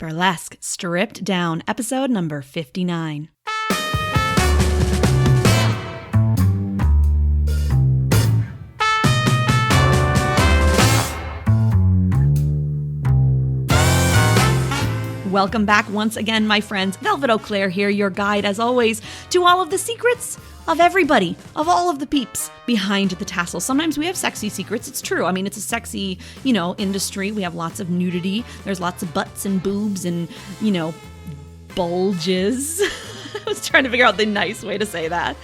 Burlesque Stripped Down, episode number 59. Welcome back once again, my friends. Velvet Eau Claire here, your guide, as always, to all of the secrets of everybody, of all of the peeps behind the tassel. Sometimes we have sexy secrets. It's true. I mean, it's a sexy, industry. We have lots of nudity. There's lots of butts and boobs and, bulges. I was trying to figure out the nice way to say that.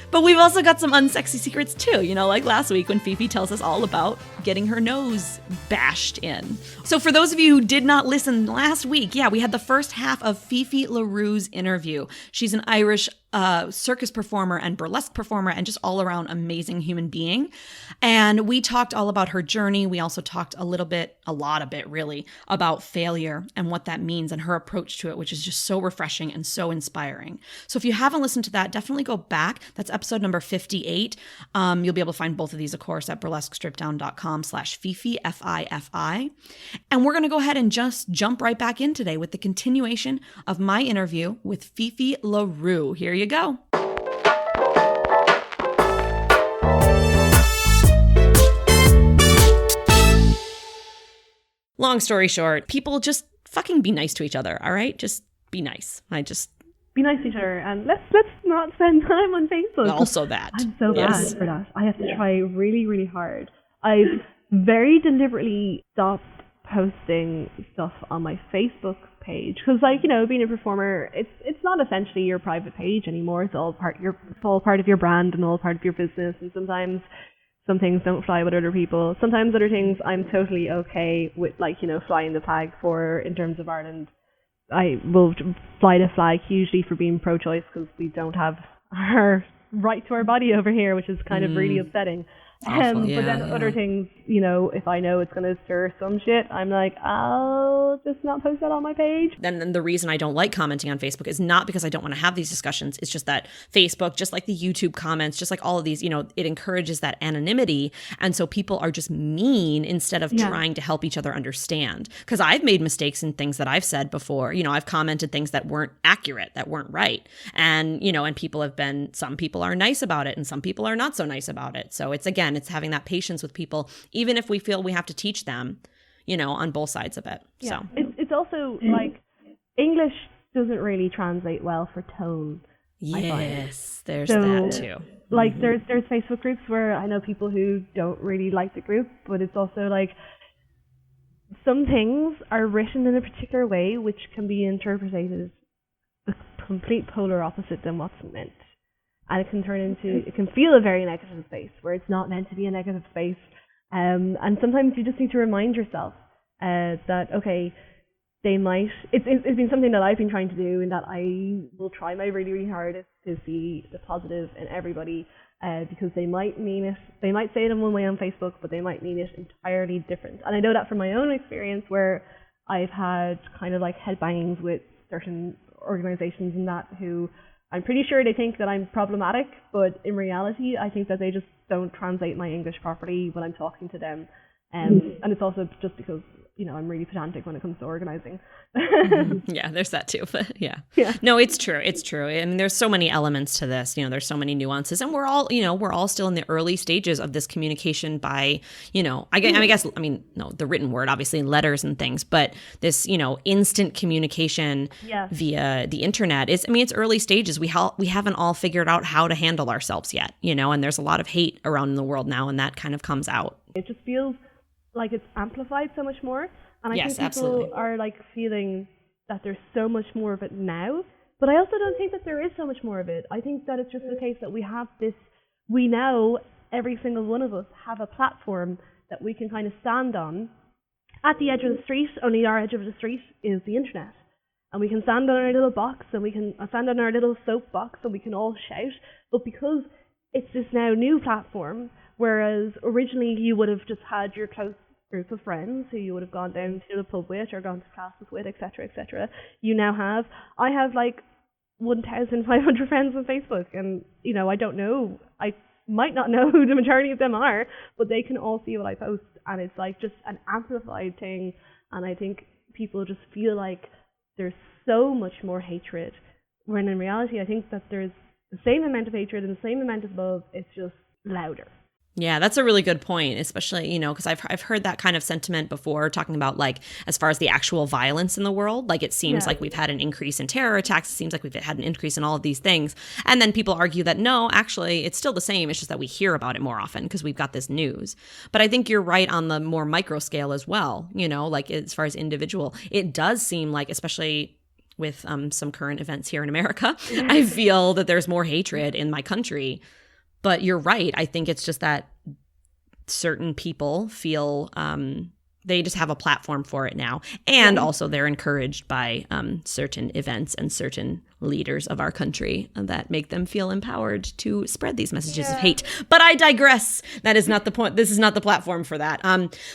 But we've also got some unsexy secrets too, like last week when Fifi tells us all about getting her nose bashed in. So for those of you who did not listen last week, we had the first half of Fifi La Roux' interview. She's an Irish circus performer and burlesque performer and just all around amazing human being. And we talked all about her journey. We also talked a lot of it really, about failure and what that means and her approach to it, which is just so refreshing and so inspiring. So if you haven't listened to that, definitely go back. That's episode number 58. You'll be able to find both of these, of course, at burlesquestripdown.com/Fifi, F-I-F-I. And we're going to go ahead and just jump right back in today with the continuation of my interview with Fifi La Roux. Here you go. Long story short, people just fucking be nice to each other, all right? Just be nice. Be nice to each other, and let's not spend time on Facebook. Also that. I'm so bad for that. I have to try really, really hard. I've very deliberately stopped posting stuff on my Facebook page because, being a performer, it's not essentially your private page anymore. It's all part of your brand and all part of your business. And sometimes some things don't fly with other people. Sometimes other things I'm totally okay with, flying the flag for. In terms of Ireland, I will fly the flag hugely for being pro-choice because we don't have our right to our body over here, which is kind of really upsetting. But then other things, if I know it's going to stir some shit, I'm like, I'll just not post that on my page. Then the reason I don't like commenting on Facebook is not because I don't want to have these discussions. It's just that Facebook, just like the YouTube comments, just like all of these, it encourages that anonymity. And so people are just mean instead of trying to help each other understand. Because I've made mistakes in things that I've said before. I've commented things that weren't accurate, that weren't right. And, and some people are nice about it and some people are not so nice about it. So it's having that patience with people, even if we feel we have to teach them, on both sides of it. Yeah. So it's also like English doesn't really translate well for tone. Yes, there's that too. Like there's Facebook groups where I know people who don't really like the group, but it's also like some things are written in a particular way which can be interpreted as a complete polar opposite than what's meant. And it can feel a very negative space where it's not meant to be a negative space. And sometimes you just need to remind yourself that, okay, they might, it's been something that I've been trying to do, and that I will try my really, really hardest to see the positive in everybody, because they might mean it, they might say it in one way on Facebook, but they might mean it entirely different. And I know that from my own experience where I've had kind of like headbangings with certain organizations and that who, I'm pretty sure they think that I'm problematic, but in reality, I think that they just don't translate my English properly when I'm talking to them. And it's also just because, I'm really pedantic when it comes to organizing. Yeah, there's that too. But yeah. No, it's true. It's true. I mean, there's so many elements to this. There's so many nuances, and we're all still in the early stages of this communication by, the written word, obviously, letters and things, but this, instant communication via the internet it's early stages. We haven't all figured out how to handle ourselves yet, and there's a lot of hate around in the world now, and that kind of comes out. It just feels like it's amplified so much more, and I think people are like feeling that there's so much more of it now, but I also don't think that there is so much more of it. I think that it's just the case that we now, every single one of us, have a platform that we can kind of stand on at the edge of the street, only our edge of the street is the internet, and we can stand on our little box, and we can stand on our little soapbox, and we can all shout, but because it's this now new platform, whereas originally you would have just had your close group of friends who you would have gone down to the pub with or gone to classes with, etc., etc. I have like 1,500 friends on Facebook, and I might not know who the majority of them are, but they can all see what I post, and it's like just an amplified thing. And I think people just feel like there's so much more hatred, when in reality I think that there's the same amount of hatred and the same amount of love, it's just louder. Yeah, that's a really good point, especially, because I've heard that kind of sentiment before, talking about like as far as the actual violence in the world. Like it seems like we've had an increase in terror attacks. It seems like we've had an increase in all of these things. And then people argue that no, actually, it's still the same. It's just that we hear about it more often because we've got this news. But I think you're right on the more micro scale as well. Like as far as individual, it does seem like, especially with some current events here in America, I feel that there's more hatred in my country. But you're right. I think it's just that certain people feel they just have a platform for it now. And also they're encouraged by certain events and certain leaders of our country that make them feel empowered to spread these messages of hate. But I digress. That is not the point. This is not the platform for that.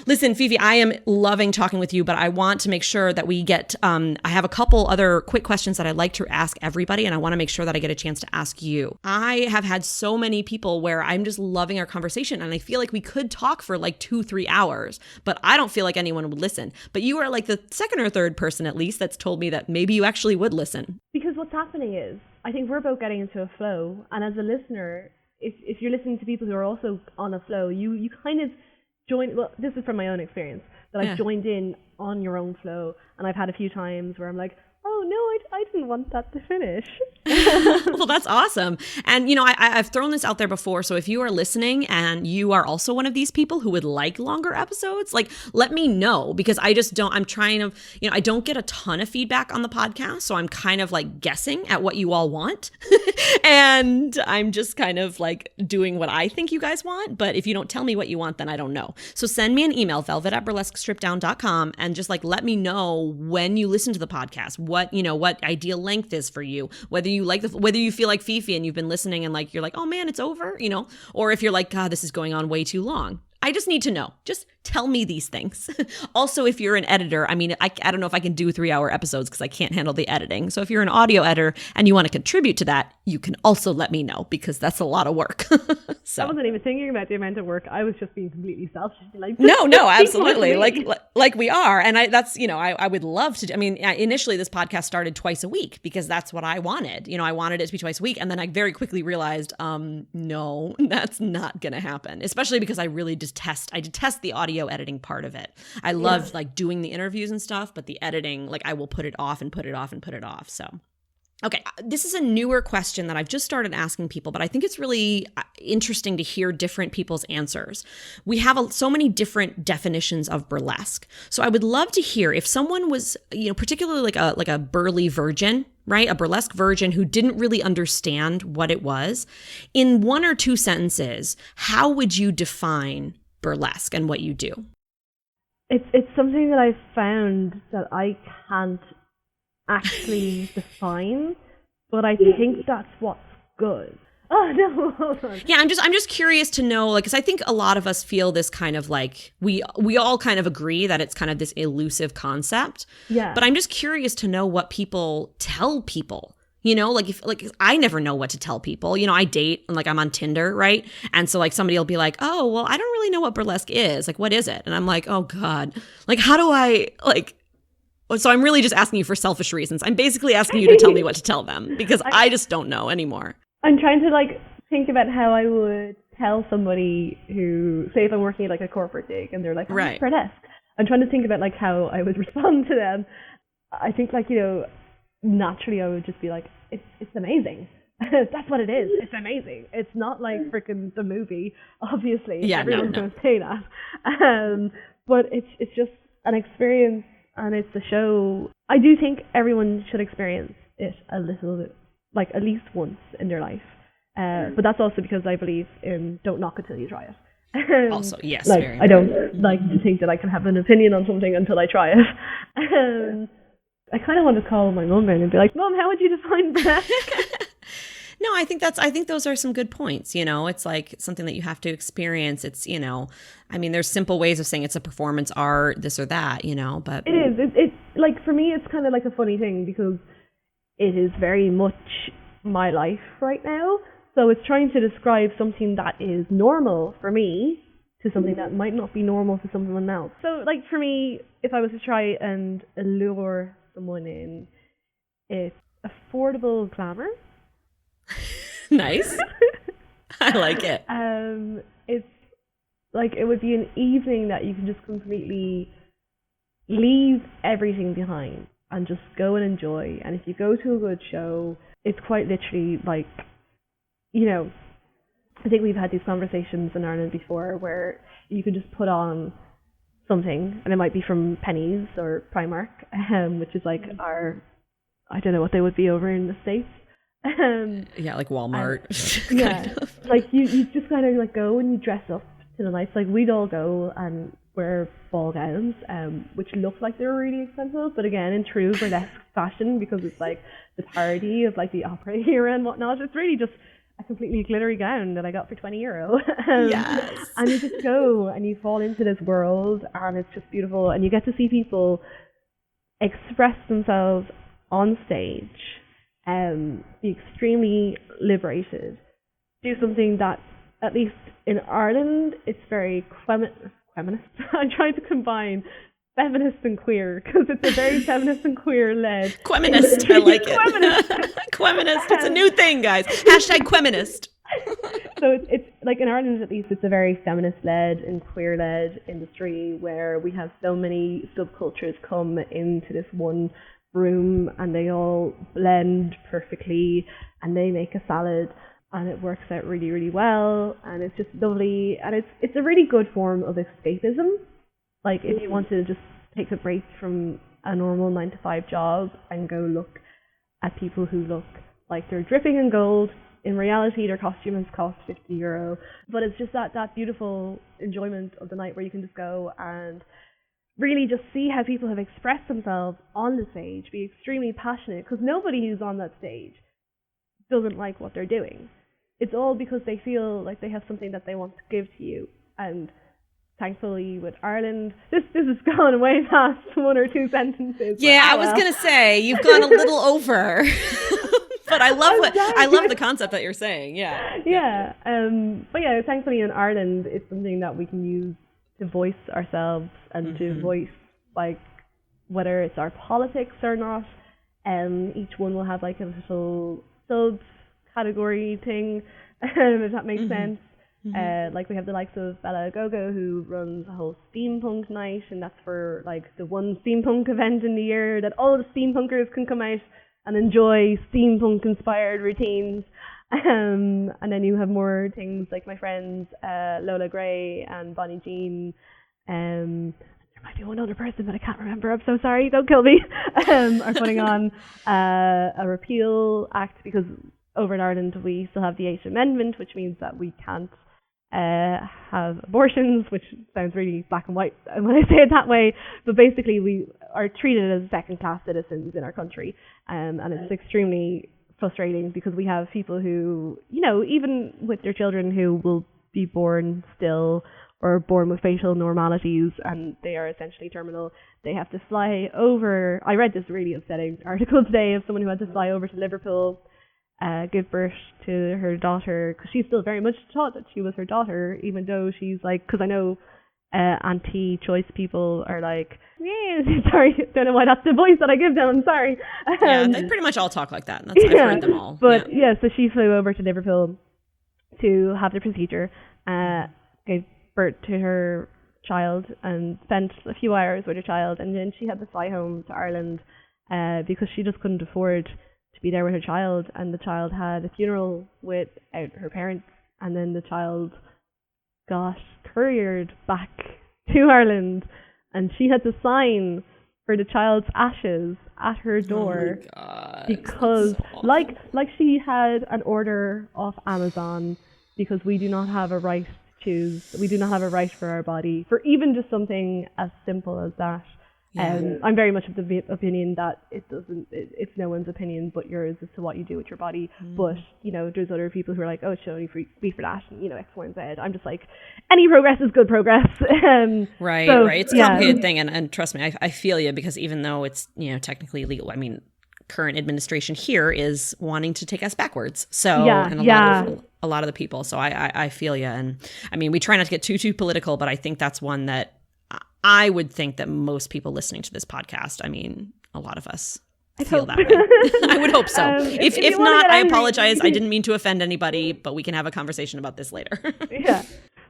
Listen, Fifi, I am loving talking with you, but I want to make sure that we get, I have a couple other quick questions that I'd like to ask everybody, and I want to make sure that I get a chance to ask you. I have had so many people where I'm just loving our conversation, and I feel like we could talk for like 2-3 hours, but I don't feel like anyone would listen. But you are like the second or third person at least that's told me that maybe you actually would listen. Because what's happening is, I think we're both getting into a flow, and as a listener, if you're listening to people who are also on a flow, you kind of join. Well, this is from my own experience, that I've joined in on your own flow, and I've had a few times where I'm like, oh no, I didn't want that to finish. Well, that's awesome. And, I've thrown this out there before. So if you are listening and you are also one of these people who would like longer episodes, like, let me know, because I just don't, I'm trying to, I don't get a ton of feedback on the podcast. So I'm kind of like guessing at what you all want. And I'm just kind of like doing what I think you guys want. But if you don't tell me what you want, then I don't know. So send me an email, velvet@burlesquestripdown.com, and just like, let me know when you listen to the podcast, what ideal length is for you, whether you feel like Fifi and you've been listening and like, you're like, oh man, it's over, or if you're like, God, this is going on way too long. I just need to know. Just tell me these things. Also, if you're an editor, I mean, I don't know if I can do 3-hour episodes because I can't handle the editing. So if you're an audio editor and you want to contribute to that, you can also let me know, because that's a lot of work. So I wasn't even thinking about the amount of work. I was just being completely selfish. Like, no, absolutely. Like we are. And I would love to. Initially this podcast started twice a week because that's what I wanted. I wanted it to be twice a week. And then I very quickly realized, no, that's not going to happen, especially because I really detest the audio editing part of it. I love like doing the interviews and stuff, but the editing, like I will put it off and put it off and put it off. So, okay. This is a newer question that I've just started asking people, but I think it's really interesting to hear different people's answers. We have so many different definitions of burlesque. So I would love to hear if someone was, particularly like a burly virgin, right? A burlesque virgin who didn't really understand what it was. In 1 or 2 sentences, how would you define burlesque and what you do? It's something that I've found that I can't actually define, but I think that's what's good. Oh no, hold on. Yeah, I'm just curious to know, like, because I think a lot of us feel this kind of like we all kind of agree that it's kind of this elusive concept. Yeah. But I'm just curious to know what people tell people. If I never know what to tell people. I date and like I'm on Tinder, right? And so like somebody will be like, oh, well, I don't really know what burlesque is. Like, what is it? And I'm like, oh God, like how do I like? So I'm really just asking you for selfish reasons. I'm basically asking you to tell me what to tell them because I just don't know anymore. I'm trying to like think about how I would tell somebody who, say if I'm working at like a corporate gig and they're like, right, burlesque. I'm trying to think about like how I would respond to them. I think like, naturally I would just be like, it's amazing. That's what it is. It's amazing. It's not like freaking the movie, obviously. Yeah, everyone's going to say that. But it's just an experience, and it's a show. I do think everyone should experience it a little bit, like at least once in their life. But that's also because I believe in don't knock it till you try it. Also, yes. Like very I don't like to think that I can have an opinion on something until I try it. I kind of want to call my mum in and be like, Mum, how would you define burlesque? No, I think those are some good points. It's like something that you have to experience. It's, there's simple ways of saying it's a performance art, this or that, but. It is. It's like, for me, it's kind of like a funny thing because it is very much my life right now. So it's trying to describe something that is normal for me to something that might not be normal to someone else. So, like, for me, if I was to try and allure someone in, it's affordable glamour. Nice. I like it. It's like, it would be an evening that you can just completely leave everything behind and just go and enjoy. And if you go to a good show, it's quite literally like, you know, I think we've had these conversations in Ireland before where you can just put on something, and it might be from Pennies or Primark, which is like our, I don't know what they would be over in the States. Yeah, like Walmart. Yeah, like you just kind of like go and you dress up to the nights. Like, we'd all go and wear ball gowns, which look like they're really expensive, but again, in true burlesque fashion, because it's like the parody of like the opera era and whatnot. It's really just a completely glittery gown that I got for €20. Yes. And you just go and you fall into this world, and it's just beautiful, and you get to see people express themselves on stage, be extremely liberated, do something that, at least in Ireland, it's very feminist. I'm trying to combine feminist and queer, because it's a very feminist and queer led. Queminist, I like it. Queminist, it's a new thing, guys. Hashtag Queminist. So it's like, in Ireland at least, it's a very feminist led and queer led industry, where we have so many subcultures come into this one room, and they all blend perfectly, and they make a salad, and it works out really, really well, and it's just lovely, and it's a really good form of escapism. Like, if you want to just take a break from a normal 9-to-5 job and go look at people who look like they're dripping in gold, in reality their costume has cost €50, but it's just that beautiful enjoyment of the night where you can just go and really just see how people have expressed themselves on the stage, be extremely passionate, because nobody who's on that stage doesn't like what they're doing. It's all because they feel like they have something that they want to give to you. And thankfully with Ireland, this has gone way past 1 or 2 sentences. Yeah, I was going to say, you've gone a little over. But I love the concept that you're saying. Yeah. Yeah. But yeah, thankfully in Ireland, it's something that we can use to voice ourselves and to voice, like, whether it's our politics or not. Each one will have like a little sub-category thing, if that makes sense. Like, we have the likes of Bella Gogo, who runs a whole steampunk night, and that's for like the one steampunk event in the year that all the steampunkers can come out and enjoy steampunk inspired routines. And then you have more things like my friends Lola Gray and Bonnie Jean. There might be one other person, but I can't remember. I'm so sorry. Don't kill me. Are putting on a repeal act, because over in Ireland we still have the 8th Amendment, which means that we can't have abortions, which sounds really black and white when I say it that way. But basically, we are treated as second-class citizens in our country, and it's extremely frustrating, because we have people who, you know, even with their children who will be born still or born with facial abnormalities, and they are essentially terminal, they have to fly over. I read this really upsetting article today of someone who had to fly over to Liverpool, give birth to her daughter, because she's still very much taught that she was her daughter, even though she's like, because I know anti-choice people are like, yeah, sorry, don't know why that's the voice that I give them, I'm sorry. Yeah, they pretty much all talk like that. I've heard them all. But yeah, so she flew over to Liverpool to have the procedure, gave birth to her child, and spent a few hours with her child, and then she had to fly home to Ireland because she just couldn't afford to be there with her child, and the child had a funeral without her parents, and then the child got couriered back to Ireland, and she had to sign for the child's ashes at her door. Oh my God, because so like she had an order off Amazon, because we do not have a right to choose. We do not have a right for our body, for even just something as simple as that. I'm very much of the opinion that it's no one's opinion but yours as to what you do with your body. But, you know, there's other people who are like, oh, it should only be for that, and, you know, X, Y, and Z. I'm just like, any progress is good progress. Right. It's a complicated thing, and trust me, I feel you, because even though it's, you know, technically legal, I mean, current administration here is wanting to take us backwards. So, and a lot of the people. So I feel you. And I mean, we try not to get too political, but I think that's one that I would think that most people listening to this podcast, I mean, a lot of us feel that way. I would hope so. If not, I apologize. I didn't mean to offend anybody, but we can have a conversation about this later. Yeah.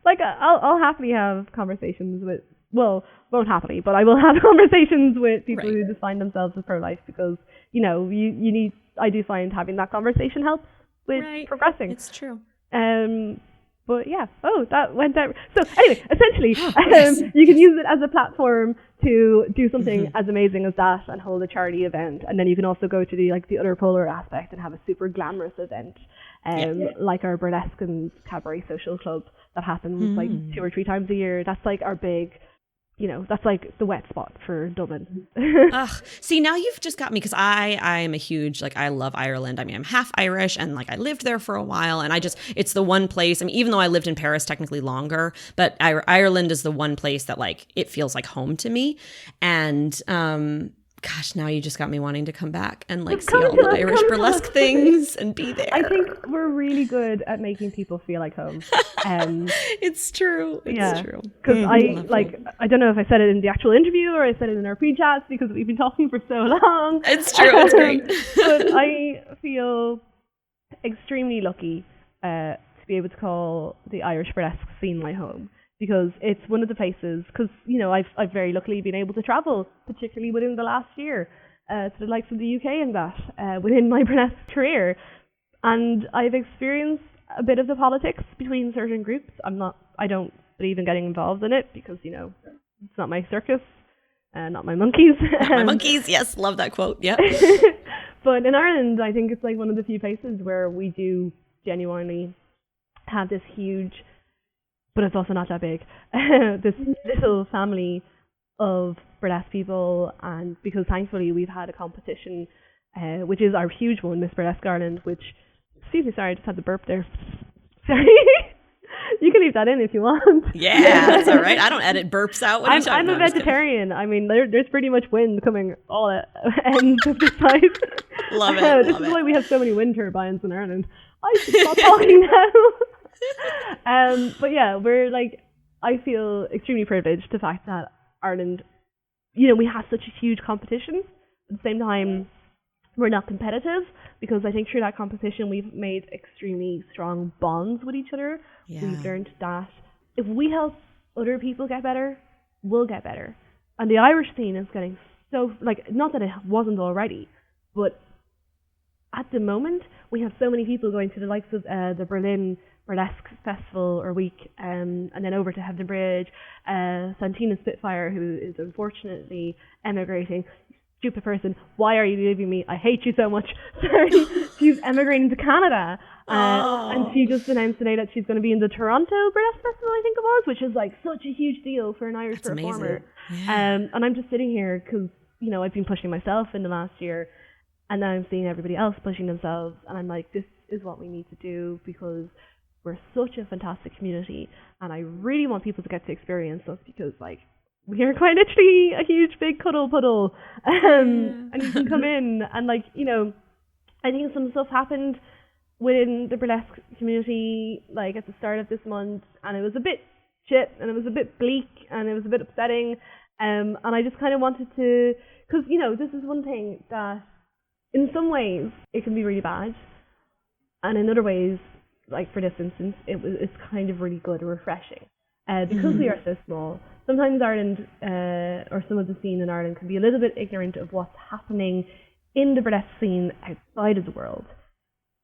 Like, I'll happily have conversations with, well, won't happily, but I will have conversations with people who define themselves as pro-life, because, you know, you need, I do find having that conversation helps with progressing. It's true. But yeah, that went out. So anyway, essentially, you can use it as a platform to do something as amazing as that and hold a charity event. And then you can also go to the other polar aspect and have a super glamorous event, like our Burlesque and Cabaret Social Club that happens like 2 or 3 times a year. That's like our big, you know, that's like the wet spot for Dublin. See, now you've just got me, because I am a huge, like, I love Ireland. I mean, I'm half Irish, and like I lived there for a while, and it's the one place, I mean, even though I lived in Paris technically longer, but Ireland is the one place that like, it feels like home to me. And gosh, now you just got me wanting to come back and like see all the Irish burlesque things and be there. I think we're really good at making people feel like home. It's true. It's true. Because I don't know if I said it in the actual interview or I said it in our pre-chats, because we've been talking for so long. It's true. It's great. But I feel extremely lucky to be able to call the Irish burlesque scene my home, because it's one of the places, because, you know, I've very luckily been able to travel, particularly within the last year, to the likes of the UK and that, within my burlesque career. And I've experienced a bit of the politics between certain groups. I don't believe in getting involved in it, because, you know, it's not my circus, not my monkeys. Not my monkeys, yes, love that quote, yeah. But in Ireland, I think it's like one of the few places where we do genuinely have this huge, but it's also not that big, this little family of burlesque people. And because thankfully we've had a competition, which is our huge one, Miss Burlesque Ireland, which, excuse me, sorry, I just had the burp there. Sorry. You can leave that in if you want. Yeah, that's all right. I don't edit burps out. What are you talking about? I'm a vegetarian. I mean, there's pretty much wind coming all ends of this side. Love it. This is why we have so many wind turbines in Ireland. I should stop talking now. But yeah, we're like, I feel extremely privileged the fact that Ireland, you know, we have such a huge competition. At the same time, we're not competitive, because I think through that competition we've made extremely strong bonds with each other. Yeah. We've learned that if we help other people get better, we'll get better. And the Irish scene is getting so, like, not that it wasn't already, but at the moment we have so many people going to the likes of the Berlin Burlesque Festival or Week, and then over to Hebden Bridge, Santina Spitfire, who is unfortunately emigrating. Stupid person, why are you leaving me? I hate you so much. Sorry. She's emigrating to Canada, and she just announced today that she's going to be in the Toronto Burlesque Festival, I think it was, which is like such a huge deal for an Irish performer. Yeah. And I'm just sitting here because, you know, I've been pushing myself in the last year, and now I'm seeing everybody else pushing themselves, and I'm like, this is what we need to do, because we're such a fantastic community, and I really want people to get to experience us, because, like, we are quite literally a huge big cuddle puddle, and you can come in and, like, you know, I think some stuff happened within the burlesque community, like, at the start of this month, and it was a bit shit, and it was a bit bleak, and it was a bit upsetting, and I just kind of wanted to, because, you know, this is one thing that in some ways it can be really bad, and in other ways, like for this instance, it's kind of really good and refreshing. Because we are so small, sometimes Ireland, or some of the scene in Ireland, can be a little bit ignorant of what's happening in the burlesque scene outside of the world.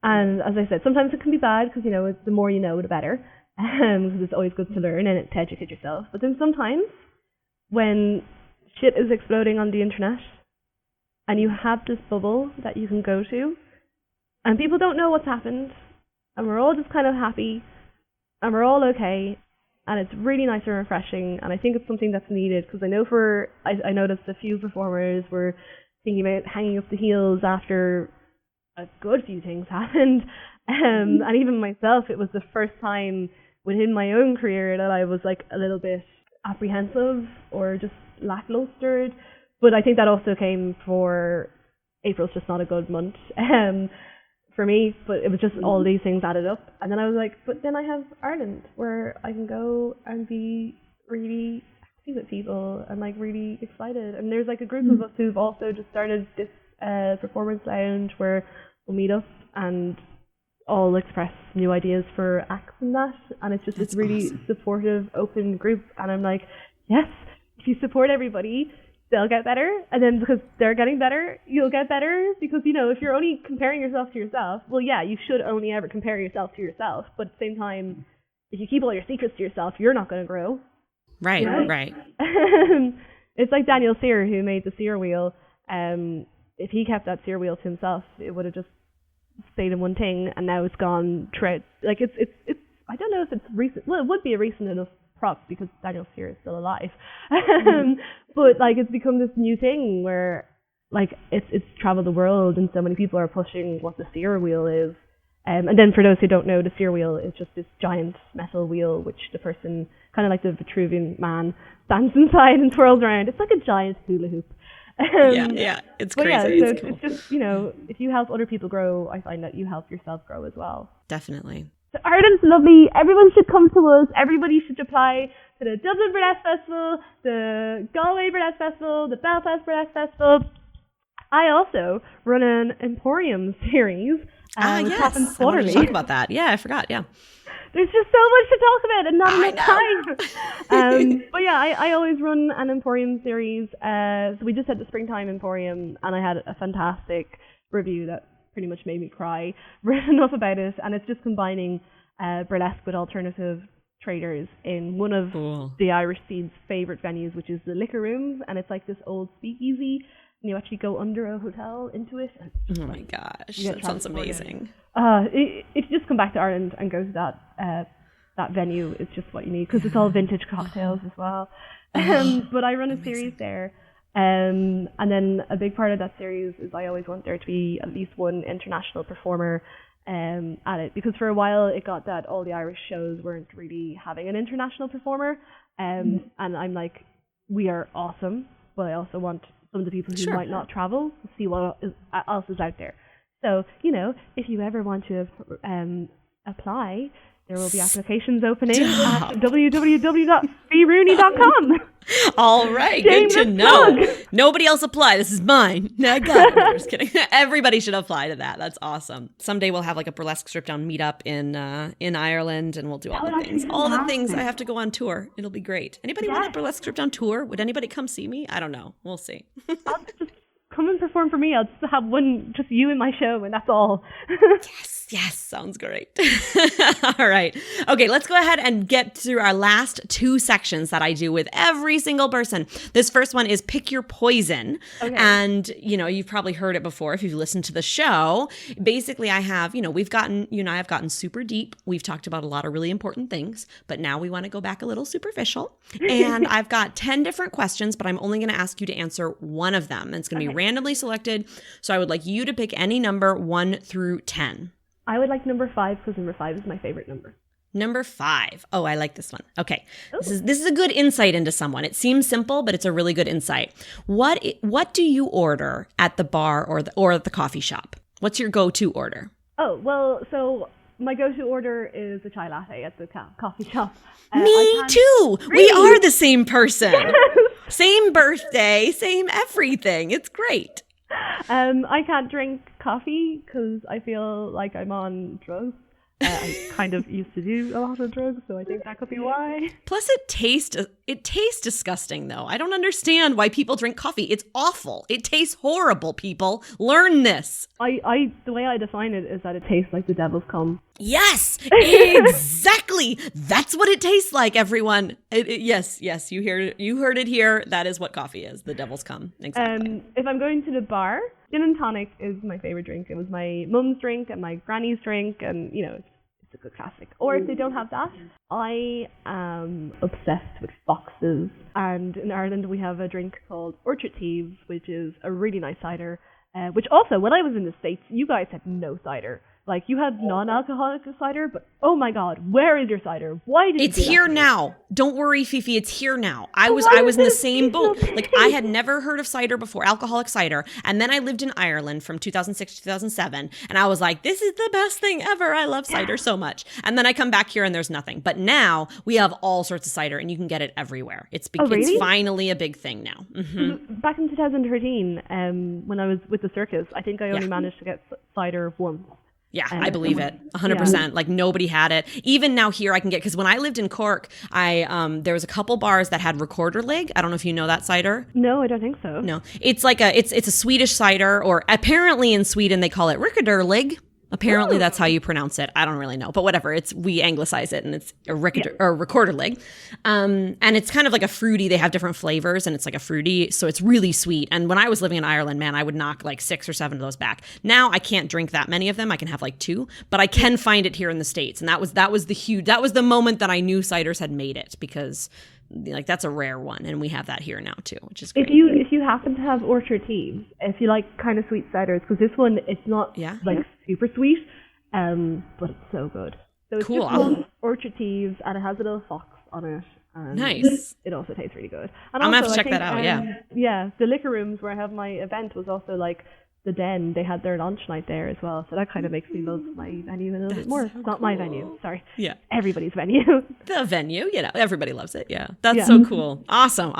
And as I said, sometimes it can be bad, because, you know, the more you know, the better, because it's always good to learn and to educate yourself. But then sometimes, when shit is exploding on the internet, and you have this bubble that you can go to, and people don't know what's happened, and we're all just kind of happy, and we're all okay, and it's really nice and refreshing, and I think it's something that's needed, because I know I noticed a few performers were thinking about hanging up the heels after a good few things happened, and even myself, it was the first time within my own career that I was like a little bit apprehensive or just lacklustered, but I think that also came for April's just not a good month for me, but it was just all these things added up. And then I was like, but then I have Ireland where I can go and be really happy with people and like really excited. And there's like a group of us who've also just started this performance lounge where we'll meet up and all express new ideas for acts and that. And it's just this really supportive, open group. And I'm like, yes, if you support everybody, they'll get better. And then because they're getting better, you'll get better. Because, you know, if you're only comparing yourself to yourself, well, yeah, you should only ever compare yourself to yourself. But at the same time, if you keep all your secrets to yourself, you're not going to grow. Right, right. It's like Daniel Sear, who made the Sear wheel. If he kept that Sear wheel to himself, it would have just stayed in one thing, and now it's gone like it's I don't know if it's recent. Well, it would be a recent enough prop because Daniel Sear is still alive. But like it's become this new thing where like it's traveled the world, and so many people are pushing what the Sear wheel is. And then for those who don't know, the Sear wheel is just this giant metal wheel which the person, kind of like the Vitruvian man, stands inside and twirls around. It's like a giant hula hoop. Yeah, it's crazy. Yeah, so it's cool. It's just, you know, if you help other people grow, I find that you help yourself grow as well. Definitely. So Ireland's lovely. Everyone should come to us. Everybody should apply to the Dublin Burlesque Festival, the Galway Burlesque Festival, the Belfast Burlesque Festival. I also run an Emporium series. Yes. I wanted to talk about that. Yeah, I forgot. Yeah. There's just so much to talk about and not enough time. But yeah, I always run an Emporium series. So we just had the Springtime Emporium, and I had a fantastic review that pretty much made me cry. Read enough about it, and it's just combining burlesque with alternative traders in one of the Irish scene's favourite venues, which is the Liquor Rooms, and it's like this old speakeasy. And you actually go under a hotel into it. Oh my gosh, that sounds amazing. If you just come back to Ireland and go to that venue, it's just what you need, because it's all vintage cocktails as well. But I run a series there. And then a big part of that series is I always want there to be at least one international performer at it. Because for a while it got that all the Irish shows weren't really having an international performer. And I'm like, we are awesome, but I also want some of the people who might not travel to see what else is out there. So, you know, if you ever want to apply, there will be applications opening at www.freerooney.com. All right, good to know. Nobody else apply. This is mine. No, I got it. I'm just kidding. Everybody should apply to that. That's awesome. Someday we'll have like a burlesque strip down meetup in Ireland, and we'll do all the things. All the things. I have to go on tour. It'll be great. Anybody want a burlesque strip down tour? Would anybody come see me? I don't know. We'll see. I'll just come and perform for me. I'll just have just you in my show, and that's all. Yes, sounds great. All right. Okay, let's go ahead and get through our last two sections that I do with every single person. This first one is Pick Your Poison. Okay. And, you know, you've probably heard it before if you've listened to the show. Basically, I have, you and I have gotten super deep. We've talked about a lot of really important things, but now we want to go back a little superficial. And I've got 10 different questions, but I'm only going to ask you to answer one of them. And it's going to be randomly selected. So I would like you to pick any number 1 through 10. I would like number 5 because number 5 is my favorite number. Number 5. Oh, I like this one. Okay. This is a good insight into someone. It seems simple, but it's a really good insight. What do you order at the bar or at the coffee shop? What's your go-to order? Oh, well, so my go-to order is a chai latte at the coffee shop. Me too. Really? We are the same person. Same birthday, same everything. It's great. I can't drink coffee because I feel like I'm on drugs. I kind of used to do a lot of drugs, so I think that could be why. Plus, it tastes disgusting, though. I don't understand why people drink coffee. It's awful. It tastes horrible, people. Learn this. The way I define it is that it tastes like the devil's cum. Yes, exactly. That's what it tastes like, everyone. Yes, you heard it here. That is what coffee is. The devil's cum. Exactly. If I'm going to the bar, gin and tonic is my favorite drink. It was my mum's drink and my granny's drink, and you know, it's a good classic. Or if they don't have that, I am obsessed with foxes. And in Ireland, we have a drink called Orchard Thieves, which is a really nice cider. Which also, when I was in the States, you guys had no cider. Like, you had non-alcoholic cider, but oh my God, where is your cider? Why did It's you do here that? now. Don't worry, Fifi. It's here now. I was why in is the this same boat. seasonal Like, thing? I had never heard of cider before, alcoholic cider. And then I lived in Ireland from 2006 to 2007. And I was like, this is the best thing ever. I love cider so much. And then I come back here and there's nothing. But now we have all sorts of cider and you can get it everywhere. It's really? It's finally a big thing now. Back in 2013, when I was with the circus, I think I only managed to get cider once. Yeah, I believe it. 100%. Like, nobody had it. Even now here I can get, because when I lived in Cork, there was a couple bars that had recorder leg. I don't know if you know that cider. No, I don't think so. No, it's like it's a Swedish cider, or apparently in Sweden they call it recorder leg. Apparently that's how you pronounce it. I don't really know, but whatever. We anglicize it, and it's a recorder leg. And it's kind of like a fruity. They have different flavors, and it's like a fruity, so it's really sweet. And when I was living in Ireland, man, I would knock like 6 or 7 of those back. Now I can't drink that many of them. I can have like 2, but I can find it here in the States. And that was the moment that I knew ciders had made it, because like that's a rare one, and we have that here now too, which is great. If you happen to have Orchard Teas, if you like kind of sweet ciders, because this one, it's not like super sweet, but it's so good. So it's cool. just called Orchard Teas, and it has a little fox on it. Nice. It also tastes really good. And I'm gonna also, have to check that out. Yeah, the liquor rooms where I have my event was also like the Den. They had their lunch night there as well, so that kind of makes me love my venue a little bit more. So It's not my venue, sorry. Yeah. Everybody's venue. The venue, everybody loves it. Yeah. That's so cool. Awesome.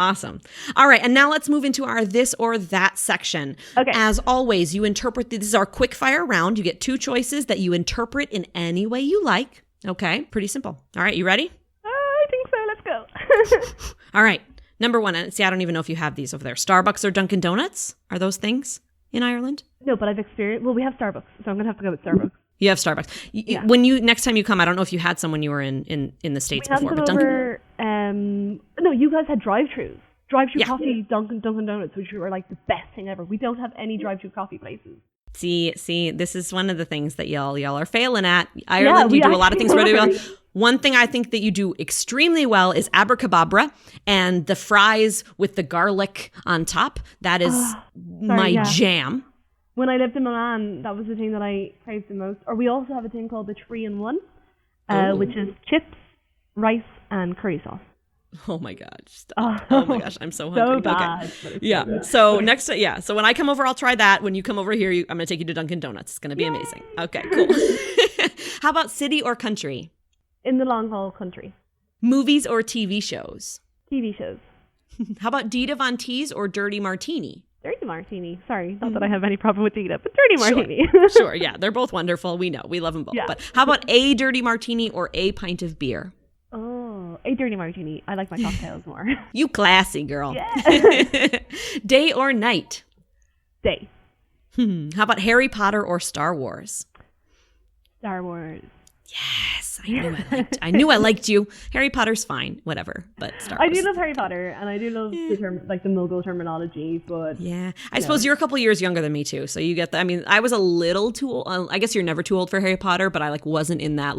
All right. And now let's move into our this or that section. Okay. As always, you interpret, this is our quick fire round. You get 2 choices that you interpret in any way you like. Okay. Pretty simple. All right. You ready? I think so. Let's go. All right. Number 1. And see, I don't even know if you have these over there. Starbucks or Dunkin' Donuts? Are those things in Ireland? No, but I've experienced, we have Starbucks, so I'm going to have to go with Starbucks. You have Starbucks. When next time you come, I don't know if you had some when you were in the States before, but no, you guys had drive-thrus. Drive-thru coffee, Dunkin' Donuts, which were like the best thing ever. We don't have any drive-thru coffee places. See, this is one of the things that y'all are failing at. Ireland, you do a lot of things really well. One thing I think that you do extremely well is abracadabra, and the fries with the garlic on top. That is jam. When I lived in Milan, that was the thing that I craved the most. Or we also have a thing called the 3-in-1, which is chips, rice, and curry sauce. Oh my God. Oh my gosh. I'm so hungry. So bad. Okay. Yeah. So next, so when I come over, I'll try that. When you come over here, I'm going to take you to Dunkin' Donuts. It's going to be amazing. Okay, cool. How about city or country? In the long haul, country. Movies or TV shows? TV shows. How about Dita Von Teese or Dirty Martini? Dirty Martini. Sorry, not that I have any problem with Dita, but Dirty Martini. Sure, yeah. They're both wonderful. We know. We love them both. Yeah. But how about a Dirty Martini or a pint of beer? Oh, a Dirty Martini. I like my cocktails more. You classy girl. Yeah. Day or night? Day. How about Harry Potter or Star Wars? Star Wars. Yes, I knew I liked you. Harry Potter's fine, whatever, but Star Wars. I do love Harry Potter, and I do love the term, like the Muggle terminology, but yeah, I suppose you're a couple years younger than me too, so you get that. I mean, I was a little too old. I guess you're never too old for Harry Potter, but I wasn't in that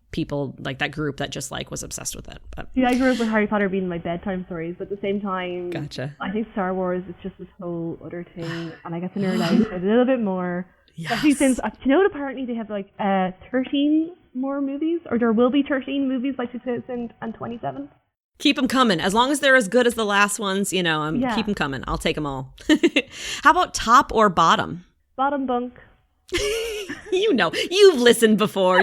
people like that group that just was obsessed with it. But. Yeah, I grew up with Harry Potter being my bedtime stories, but at the same time, gotcha. I think Star Wars is just this whole other thing, and I get to nerd out a little bit more. Yes. Especially since, apparently they have 13 more movies, or there will be 13 movies by 2027. Keep them coming. As long as they're as good as the last ones, keep them coming. I'll take them all. How about top or bottom? Bottom bunk. You've listened before.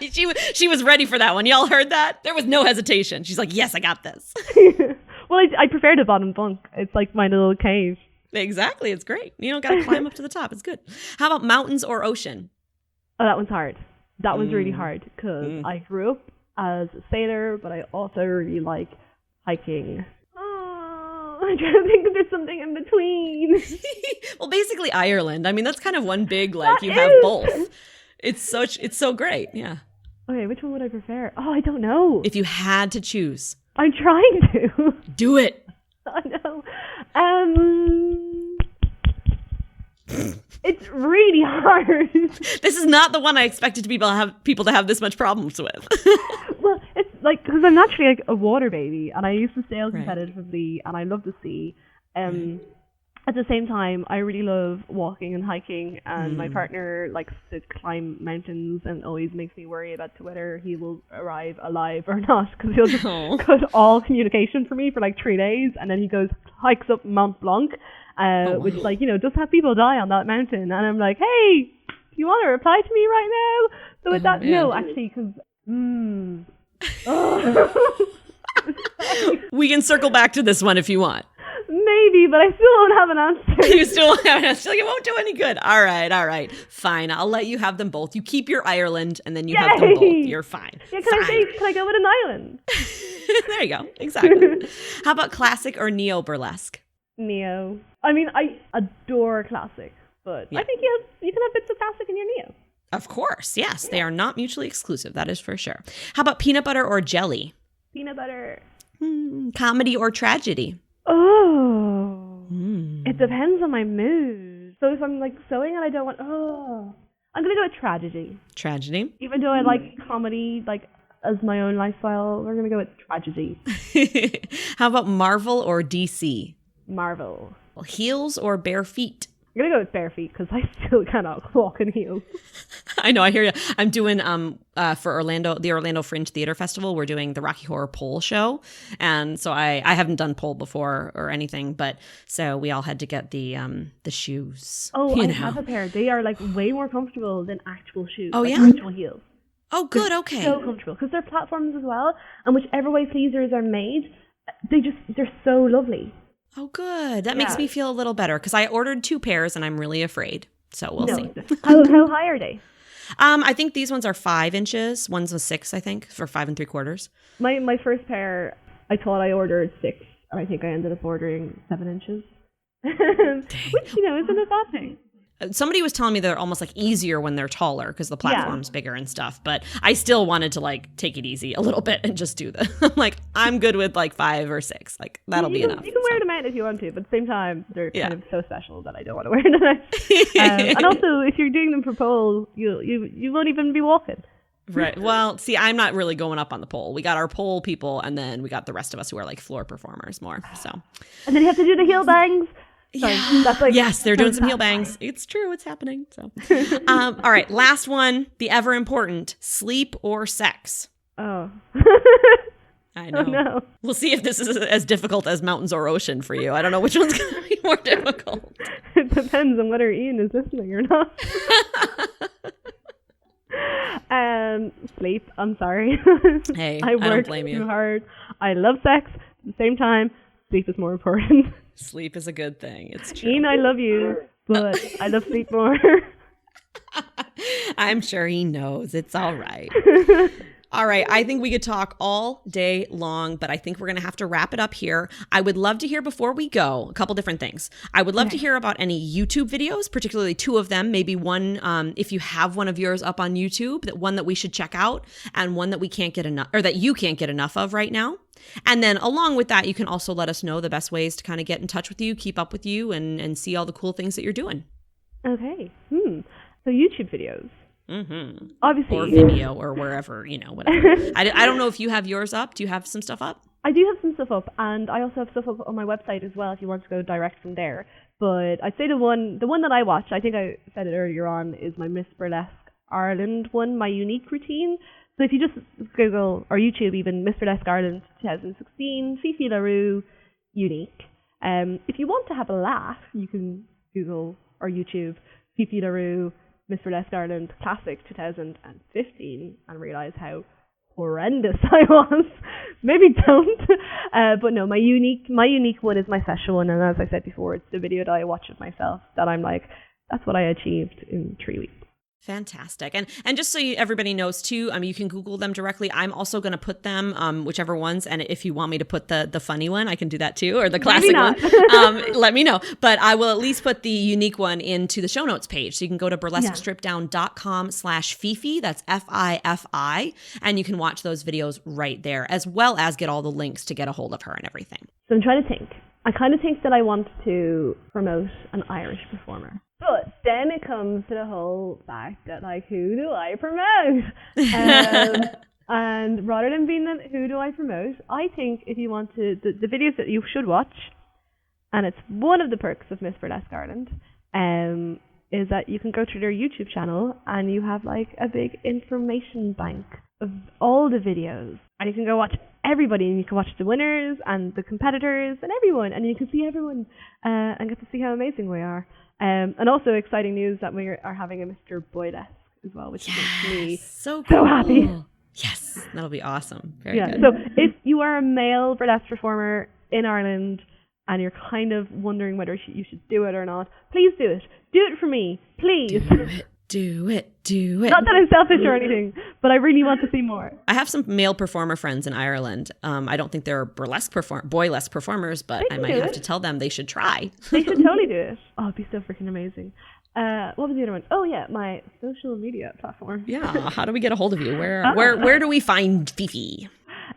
She was ready for that one. Y'all heard that? There was no hesitation. She's like, yes, I got this. Well, I prefer the bottom bunk. It's like my little cave. Exactly. It's great. You don't got to climb up to the top. It's good. How about mountains or ocean? Oh, that one's hard. That one's really hard because I grew up as a sailor, but I also really like hiking. Oh, I'm trying to think if there's something in between. Well, basically Ireland. I mean, that's kind of one big, you have both. It's so great. Yeah. Okay, which one would I prefer? Oh, I don't know. If you had to choose. I'm trying to. Do it. I know. It's really hard. This is not the one I expected people to have this much problems with. Well, it's because I'm naturally a water baby, and I used to sail competitively, and I love the sea. at the same time, I really love walking and hiking, and my partner likes to climb mountains and always makes me worry about whether he will arrive alive or not, because he'll just cut all communication for me for like 3 days, and then he hikes up Mont Blanc, which, like, you know, just have people die on that mountain, and I'm like, hey, do you want to reply to me right now? So with that, no, actually, because we can circle back to this one if you want. Maybe, but I still don't have an answer. You still won't have an answer. Like, it won't do any good. All right. Fine. I'll let you have them both. You keep your Ireland, and then you have them both. You're fine. Yeah, can I go with an island? There you go. Exactly. How about classic or neo burlesque? Neo. I mean, I adore classic, but I think you can have bits of classic in your neo. Of course. Yes. They are not mutually exclusive. That is for sure. How about peanut butter or jelly? Peanut butter. Comedy or tragedy? Oh, it depends on my mood. So if I'm like sewing and I don't want, I'm gonna go with tragedy. Tragedy. Even though I like comedy, like as my own lifestyle, we're gonna go with tragedy. How about Marvel or DC? Marvel. Well, heels or bare feet? I'm gonna go with bare feet because I still cannot walk in heels. I know, I hear you. I'm doing for the Orlando Fringe Theater Festival. We're doing the Rocky Horror Pole show, and so I haven't done pole before or anything, but so we all had to get the shoes. Oh, I have a pair. They are like way more comfortable than actual shoes. Oh, like yeah? actual heels. Oh, good. Okay. So comfortable because they're platforms as well, and whichever way pleasers are made, they're so lovely. Oh, good. That makes me feel a little better because I ordered 2 pairs and I'm really afraid. So we'll see. How high are they? I think these ones are 5 inches. One's a 6, I think, for 5 3/4. My first pair, I thought I ordered 6, and I think I ended up ordering 7 inches. Which, you know, isn't a bad thing. Somebody was telling me they're almost like easier when they're taller because the platform's bigger and stuff. But I still wanted to like take it easy a little bit and just do the. I'm like, I'm good with like 5 or 6. Like that'll be enough. You can wear them out if you want to, but at the same time, they're kind of so special that I don't want to wear them out. And also, if you're doing them for pole, you won't even be walking. Right. Well, see, I'm not really going up on the pole. We got our pole people, and then we got the rest of us who are like floor performers more. So. And then you have to do the heel bangs. Sorry, that's like, yes, they're doing some heel bangs. It's true. It's happening. So, all right. Last one, the ever important sleep or sex. Oh. I know. Oh, no. We'll see if this is as difficult as mountains or ocean for you. I don't know which one's going to be more difficult. It depends on whether Ian is listening or not. Sleep. I'm sorry. Hey, I don't blame you. Too hard. I love sex. At the same time, sleep is more important. Sleep is a good thing. It's true. Ian, I love you, but I love sleep more. I'm sure he knows. It's all right. All right. I think we could talk all day long, but I think we're going to have to wrap it up here. I would love to hear before we go a couple different things. I would love to hear about any YouTube videos, particularly 2 of them, maybe one, if you have one of yours up on YouTube, one that we should check out and one that we can't get enough or that you can't get enough of right now. And then along with that, you can also let us know the best ways to kind of get in touch with you, keep up with you and see all the cool things that you're doing. Okay. So YouTube videos. Mm-hmm. Obviously. Or Vimeo or wherever, whatever. I don't know if you have yours up. Do you have some stuff up? I do have some stuff up, and I also have stuff up on my website as well if you want to go direct from there. But I'd say the one that I watch, I think I said it earlier on, is my Miss Burlesque Ireland one, my unique routine. So if you just Google, or YouTube even, Miss Burlesque Ireland 2016, Fifi La Roux, unique. If you want to have a laugh, you can Google or YouTube Fifi La Roux, Miss Burlesque Ireland Classic 2015 and realise how horrendous I was. Maybe don't. But no, my unique one is my session one, and as I said before, it's the video that I watch of myself that I'm like, that's what I achieved in 3 weeks. Fantastic. And just so everybody knows too, you can Google them directly. I'm also going to put them, whichever ones. And if you want me to put the funny one, I can do that too, or the classic one. Let me know. But I will at least put the unique one into the show notes page. So you can go to burlesquestripdown.com/Fifi. That's FIFI. And you can watch those videos right there, as well as get all the links to get a hold of her and everything. So I'm trying to think. I kind of think that I want to promote an Irish performer. But then it comes to the whole fact that, like, who do I promote? And rather than being who do I promote, I think if you want to, the videos that you should watch And it's one of the perks of Miss Burlesque Ireland, is that you can go to their YouTube channel and you have like a big information bank of all the videos. And you can go watch everybody, and you can watch the winners and the competitors and everyone, and you can see everyone and get to see how amazing we are. And also exciting news that we are having a Mr. Boylesque as well, which makes me so happy. Yes, that'll be awesome. Very good. So if you are a male burlesque performer in Ireland and you're kind of wondering whether you should do it or not, please do it. Do it for me, please. Do it. Not that I'm selfish or anything, but I really want to see more. I have some male performer friends in Ireland. I don't think they're boylesque performers, but I might have to tell them they should try. They should totally do it. Oh, it'd be so freaking amazing. What was the other one? Oh yeah, my social media platform. Yeah, how do we get a hold of you? Where do we find Fifi?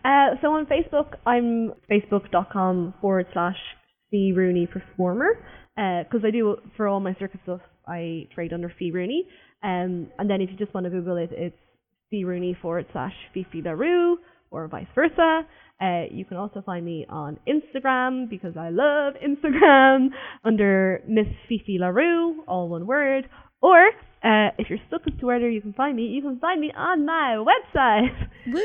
So on Facebook, I'm facebook.com/Fee Rooney Performer, because I do, for all my circus stuff, I trade under Fee Rooney. And then if you just want to Google it, it's Fee Rooney /Fifi La Roux, or vice versa. You can also find me on Instagram, because I love Instagram, under Miss Fifi La Roux, all one word. Or if you're stuck as to where you can find me on my website.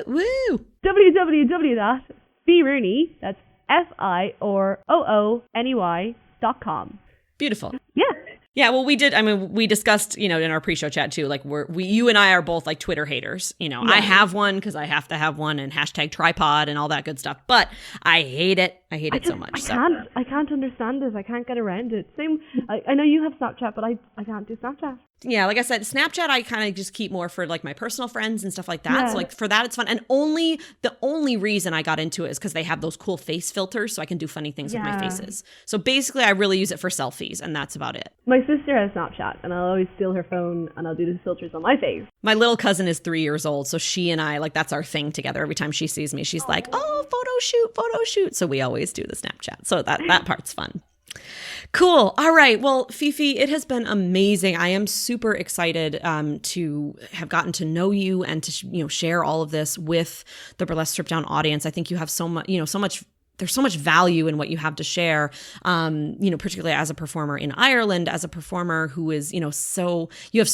Woo! www.feerooney, that's FIOOONEY.com. Beautiful. Yeah. Yeah, well, we discussed, in our pre-show chat too, like you and I are both like Twitter haters. Yeah. I have one because I have to have one, and #tripod and all that good stuff. But I hate it. I hate it so much. I can't understand it. I can't get around it. Same. I know you have Snapchat, but I can't do Snapchat. Yeah, like I said, Snapchat I kind of just keep more for like my personal friends and stuff like that. Yeah. So like for that it's fun. And the only reason I got into it is because they have those cool face filters, so I can do funny things with my faces. So basically I really use it for selfies, and that's about it. My sister has Snapchat, and I'll always steal her phone and I'll do the filters on my face. My little cousin is 3 years old, so she and I, like, that's our thing together. Every time she sees me, she's like, oh, photo shoot. So we always do the Snapchat. So that part's fun. Cool. All right. Well, Fifi, it has been amazing. I am super excited to have gotten to know you and to share all of this with the Burlesque Strip Down audience. I think you have so much, there's so much value in what you have to share, particularly as a performer in Ireland, as a performer who is, you have so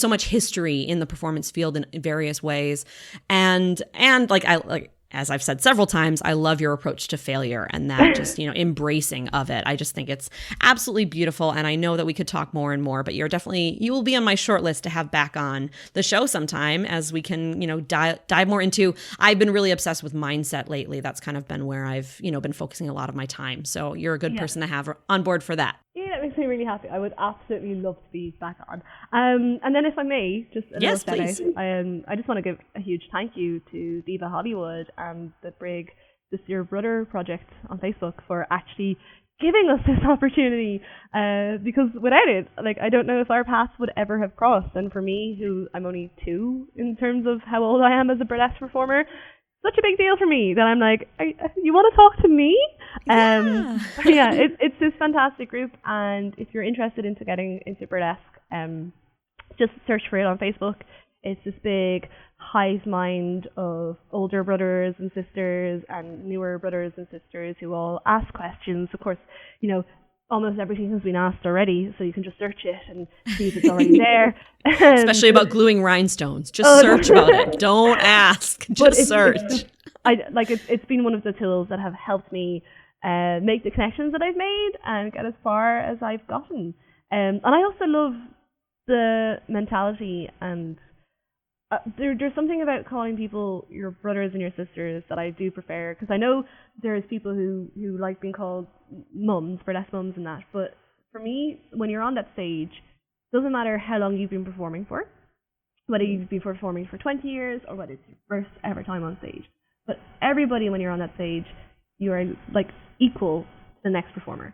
much history in the performance field in various ways. And as I've said several times, I love your approach to failure and that just, embracing of it. I just think it's absolutely beautiful. And I know that we could talk more and more, but you will be on my short list to have back on the show sometime as we can, dive more into. I've been really obsessed with mindset lately. That's kind of been where I've, been focusing a lot of my time. So you're a good person to have on board for that. Yeah, that makes me really happy. I would absolutely love to be back on. And then if I may, just a little shout out, I just want to give a huge thank you to Diva Hollywood and the Brig This Your Brother project on Facebook for actually giving us this opportunity, because without it, I don't know if our paths would ever have crossed. And for me, who I'm only 2 in terms of how old I am as a burlesque performer, such a big deal for me that I'm like, you want to talk to me? It's this fantastic group, and if you're interested into getting into burlesque, just search for it on Facebook. It's this big hive mind of older brothers and sisters and newer brothers and sisters who all ask questions. Of course, almost everything has been asked already, so you can just search it and see if it's already there. Especially about gluing rhinestones. Just search about it. Don't ask. Just search. It's been one of the tools that have helped me make the connections that I've made and get as far as I've gotten. And I also love the mentality, and there's something about calling people your brothers and your sisters that I do prefer, because I know there's people who like being called mums, burlesque mums and that, but for me, when you're on that stage, it doesn't matter how long you've been performing for, whether you've been performing for 20 years or whether it's your first ever time on stage, but everybody, when you're on that stage, you are equal to the next performer.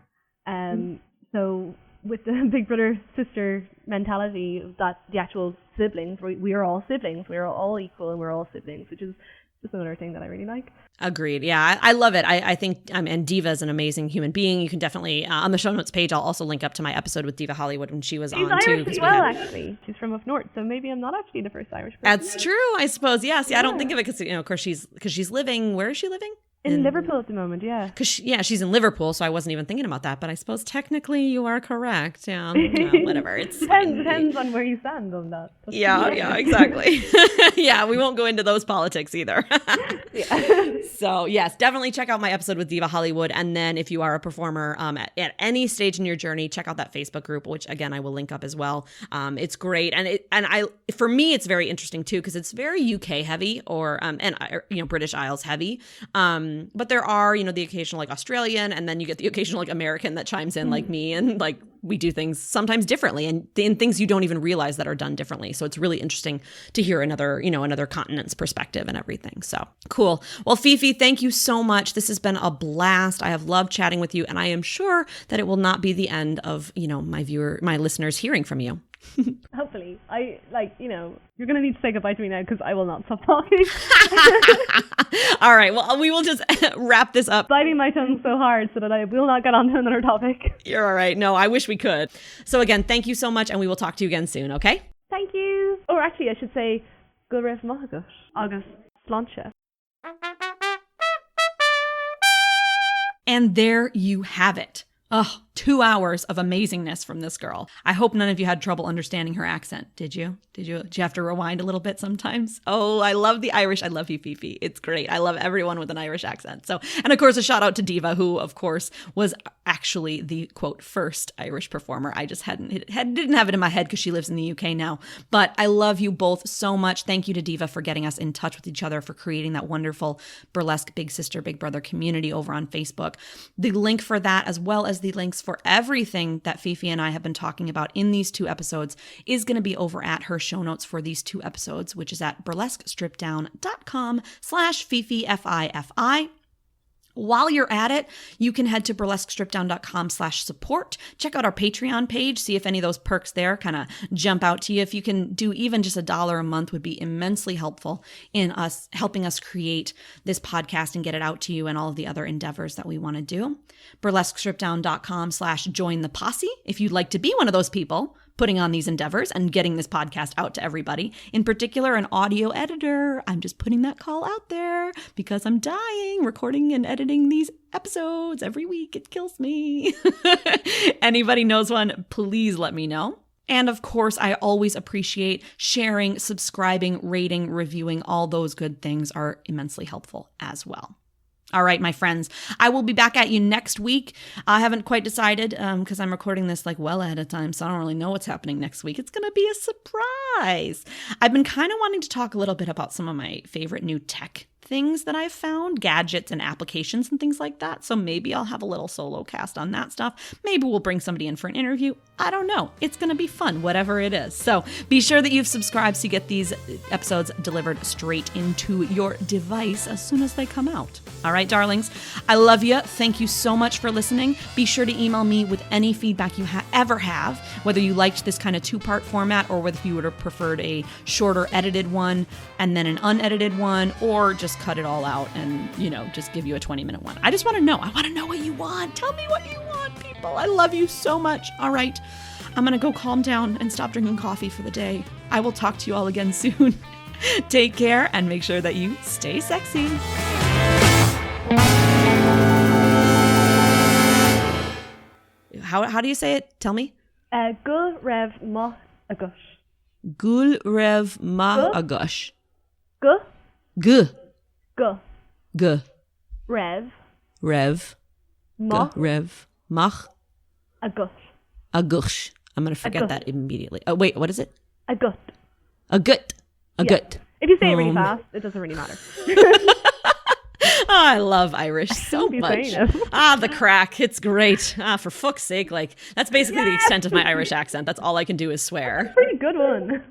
So with the big brother sister mentality, that the actual siblings, we are all siblings, we are all equal, and we're all siblings, which is just another thing that I really like. Agreed. Yeah, I love it. I think, and Diva is an amazing human being. You can definitely, on the show notes page, I'll also link up to my episode with Diva Hollywood when she was on too. She's Irish as well, actually. She's from up north, so maybe I'm not actually the first Irish person. That's true, I suppose. Yes. Yeah, I don't think of it because, of course, she's living, where is she living? In Liverpool at the moment, yeah. Because she's in Liverpool, so I wasn't even thinking about that. But I suppose technically you are correct. Yeah, whatever. It's depends on where you stand on that. Yeah, exactly. Yeah, we won't go into those politics either. So yes, definitely check out my episode with Diva Hollywood. And then if you are a performer at any stage in your journey, check out that Facebook group, which again I will link up as well. It's great, and for me it's very interesting too because it's very UK heavy or British Isles heavy. But there are, the occasional like Australian, and then you get the occasional like American that chimes in like me, and like we do things sometimes differently and in things you don't even realize that are done differently. So it's really interesting to hear another continent's perspective and everything. So cool. Well, Fifi, thank you so much. This has been a blast. I have loved chatting with you, and I am sure that it will not be the end of, my listeners hearing from you. Hopefully. You're going to need to say goodbye to me now because I will not stop talking. All right. Well, we will just wrap this up. Biting my tongue so hard so that I will not get on to another topic. You're all right. No, I wish we could. So again, thank you so much, and we will talk to you again soon, okay? Thank you. Or actually, I should say, go raibh maith agus sláinte. And there you have it. Oh, 2 hours of amazingness from this girl. I hope none of you had trouble understanding her accent. Did you? Did you have to rewind a little bit sometimes? Oh, I love the Irish. I love you, Fifi. It's great. I love everyone with an Irish accent. So, and of course, a shout out to Diva, who of course was actually the quote first Irish performer. I just didn't have it in my head because she lives in the UK now. But I love you both so much. Thank you to Diva for getting us in touch with each other, for creating that wonderful burlesque Big Sister, Big Brother community over on Facebook. The link for that, as well as the links for everything that Fifi and I have been talking about in these 2 episodes, is going to be over at her show notes for these 2 episodes, which is at burlesquestripdown.com/Fifi, F-I-F-I. While you're at it, you can head to burlesquestripdown.com/support. Check out our Patreon page. See if any of those perks there kind of jump out to you. If you can do even just $1 a month would be immensely helpful in us helping us create this podcast and get it out to you and all of the other endeavors that we want to do. burlesquestripdown.com/join the posse. If you'd like to be one of those people putting on these endeavors and getting this podcast out to everybody, in particular an audio editor. I'm just putting that call out there because I'm dying recording and editing these episodes every week. It kills me. Anybody knows one, please let me know. And of course, I always appreciate sharing, subscribing, rating, reviewing. All those good things are immensely helpful as well. All right, my friends, I will be back at you next week. I haven't quite decided because I'm recording this well ahead of time, so I don't really know what's happening next week. It's going to be a surprise. I've been kind of wanting to talk a little bit about some of my favorite new tech things that I've found, gadgets and applications and things like that. So maybe I'll have a little solo cast on that stuff. Maybe we'll bring somebody in for an interview. I don't know. It's going to be fun, whatever it is. So be sure that you've subscribed so you get these episodes delivered straight into your device as soon as they come out. All right, darlings, I love you. Thank you so much for listening. Be sure to email me with any feedback you ever have, whether you liked this kind of 2-part format or whether you would have preferred a shorter edited one and then an unedited one, or just cut it all out and, just give you a 20-minute one. I just want to know. I want to know what you want. Tell me what you want, people. I love you so much. All right. I'm going to go calm down and stop drinking coffee for the day. I will talk to you all again soon. Take care and make sure that you stay sexy. How do you say it? Tell me. Go raibh maith agus. Gul raibh maith agus. Go. Go. Go. Go. Raibh. Rev. Maith. Rev. Mach. Agus. Agus. I'm going to forget that immediately. Oh, wait, what is it? A gut. A gut. A gut. If you say it really fast, it doesn't really matter. Oh, I love Irish so much. The crack. It's great. For fuck's sake. That's basically the extent of my Irish accent. That's all I can do is swear. Pretty good one.